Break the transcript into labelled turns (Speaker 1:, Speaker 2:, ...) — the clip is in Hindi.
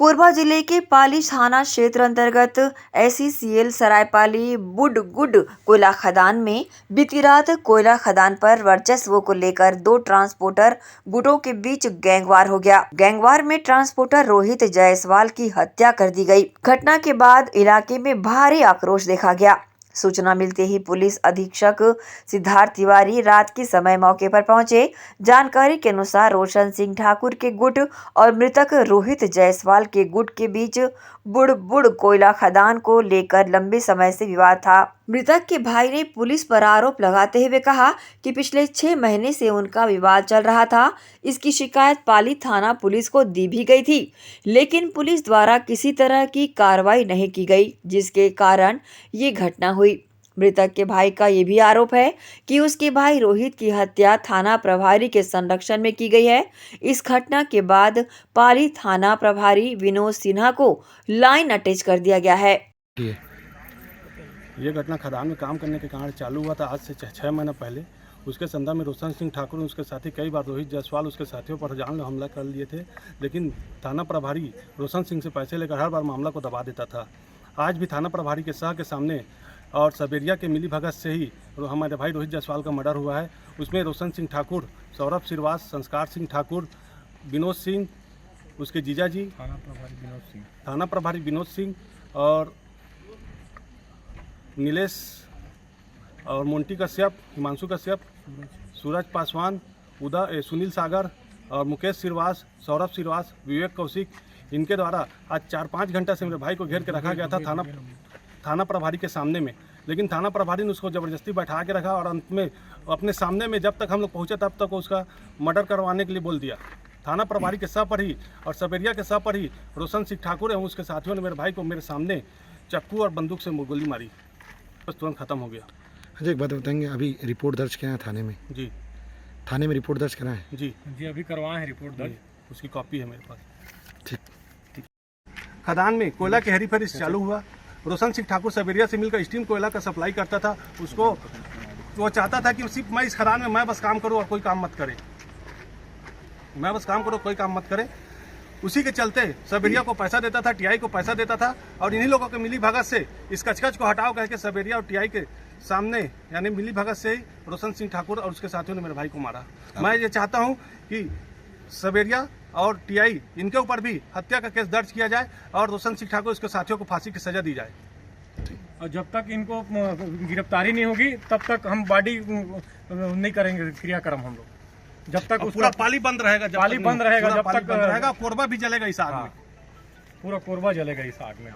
Speaker 1: कोरबा जिले के पाली थाना क्षेत्र अंतर्गत SECL सरायपाली बुडगुड कोयला खदान में बीती रात कोयला खदान पर वर्चस्व को लेकर दो ट्रांसपोर्टर गुटों के बीच गैंगवार हो गया। गैंगवार में ट्रांसपोर्टर रोहित जायसवाल की हत्या कर दी गई। घटना के बाद इलाके में भारी आक्रोश देखा गया। सूचना मिलते ही पुलिस अधीक्षक सिद्धार्थ तिवारी रात के समय मौके पर पहुंचे। जानकारी के अनुसार रोशन सिंह ठाकुर के गुट और मृतक रोहित जायसवाल के गुट के बीच बुडबुड कोयला खदान को लेकर लंबे समय से विवाद था। मृतक के भाई ने पुलिस पर आरोप लगाते हुए कहा कि पिछले 6 महीने से उनका विवाद चल रहा था। इसकी शिकायत पाली थाना पुलिस को दी भी गई थी, लेकिन पुलिस द्वारा किसी तरह की कार्रवाई नहीं की गई, जिसके कारण ये घटना हुई। मृतक के भाई का ये भी आरोप है कि उसके भाई रोहित की हत्या थाना प्रभारी के संरक्षण में की गई है। इस घटना के बाद पाली थाना प्रभारी विनोद सिन्हा को लाइन अटैच कर दिया गया है।
Speaker 2: ये घटना खदान में काम करने के कारण चालू हुआ था आज से 6 महीना पहले। उसके संदर्भ में रोशन सिंह ठाकुर और उसके साथी कई बार रोहित जायसवाल उसके साथियों पर जानलेवा हमला कर लिए थे, लेकिन थाना प्रभारी रोशन सिंह से पैसे लेकर हर बार मामला को दबा देता था। आज भी थाना प्रभारी के सह के सामने और सबेरिया के मिली भगत से ही हमारे भाई रोहित जायसवाल का मर्डर हुआ है। उसमें रोशन सिंह ठाकुर, सौरभ श्रीवास, संस्कार सिंह ठाकुर, विनोद सिंह, उसके जीजाजी थाना प्रभारी विनोद सिंह और नीलेश और मोंटी कश्यप, हिमांशु कश्यप, सूरज पासवान, सुनील सागर और मुकेश श्रीवास, सौरभ श्रीवास, विवेक कौशिक, इनके द्वारा आज 4-5 घंटा से मेरे भाई को घेर के रखा गया था थाना प्रभारी के सामने में। लेकिन थाना प्रभारी ने उसको ज़बरदस्ती बैठा के रखा और अंत में अपने सामने में जब तक हम लोग पहुँचे तब तक उसका मर्डर करवाने के लिए बोल दिया। थाना प्रभारी के सह पर ही और सबेरिया के सह पर ही रोशन सिंह ठाकुर एवं उसके साथियों ने मेरे भाई को मेरे सामने चक्कू और बंदूक से गोली मारी, बस तुरंत ख़त्म हो गया।
Speaker 3: अच्छा, एक बात बताएंगे, अभी रिपोर्ट दर्ज किया है थाने में?
Speaker 2: जी,
Speaker 3: थाने में रिपोर्ट दर्ज करा है?
Speaker 2: जी, अभी करवाए हैं रिपोर्ट दर्ज, उसकी कॉपी है मेरे पास।
Speaker 3: ठीक।
Speaker 2: खदान में कोयला की हेरीफेरी चालू हुआ। रोशन सिंह ठाकुर सबेरिया से मिलकर स्टीम कोयला का सप्लाई करता था। उसको वो चाहता था कि सिर्फ मैं इस खदान में मैं बस काम करूँ और कोई काम मत करे, मैं बस काम करूँ कोई काम मत करे। उसी के चलते सबेरिया को पैसा देता था, टीआई को पैसा देता था और इन्हीं लोगों के मिली भगत से इस कचकच को हटाओ कह के सबेरिया और टीआई के सामने यानी मिली भगत से ही रोशन सिंह ठाकुर और उसके साथियों ने मेरे भाई को मारा। मैं ये चाहता हूँ कि सबेरिया और टीआई इनके ऊपर भी हत्या का केस दर्ज किया जाए और रोशन सिंह ठाकुर उसके साथियों को फांसी की सजा दी जाए।
Speaker 4: और जब तक इनको गिरफ्तारी नहीं होगी तब तक हम बॉडी नहीं करेंगे क्रियाक्रम हम लोग। जब तक
Speaker 2: पूरा पाली बंद रहेगा,
Speaker 4: जब तक बंद रहेगा,
Speaker 2: कोरबा भी जलेगा इस आग में,
Speaker 4: पूरा कोरबा जलेगा इस आग में।